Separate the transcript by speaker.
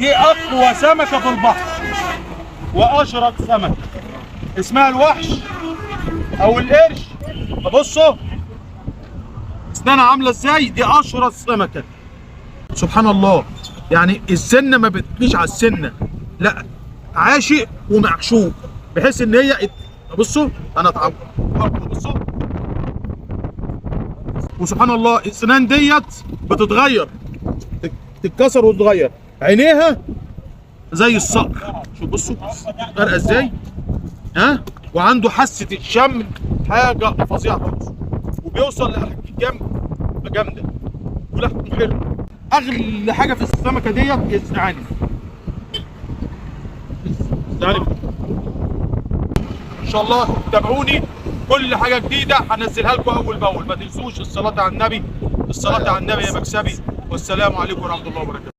Speaker 1: دي اقوى سمكه في البحر واشرس سمكه، اسمها الوحش او القرش. بصوا اسنانها عامله ازاي، دي اشرس سمكه. سبحان الله، يعني السنه ما بتجيش على السنه، لا عاشق ومعشوق، بحيث ان هي بصوا انا اتعب. بصوا وسبحان الله السنان ديت بتتغير، تتكسر وتتغير. عينيها زي الصقر، شوف بصوا غرقه ازاي، ها، وعنده حاسه الشم حاجه فظيعه خالص، وبيوصل لأحجام جامده ولحمه حلو. اغلى حاجه في السمكه ديت الزعانف. الزعانف ان شاء الله تابعوني، كل حاجه جديده هنزلها لكم اول باول. ما تنسوش الصلاه على النبي، الصلاه على النبي يا مكسبي. والسلام عليكم ورحمه الله وبركاته.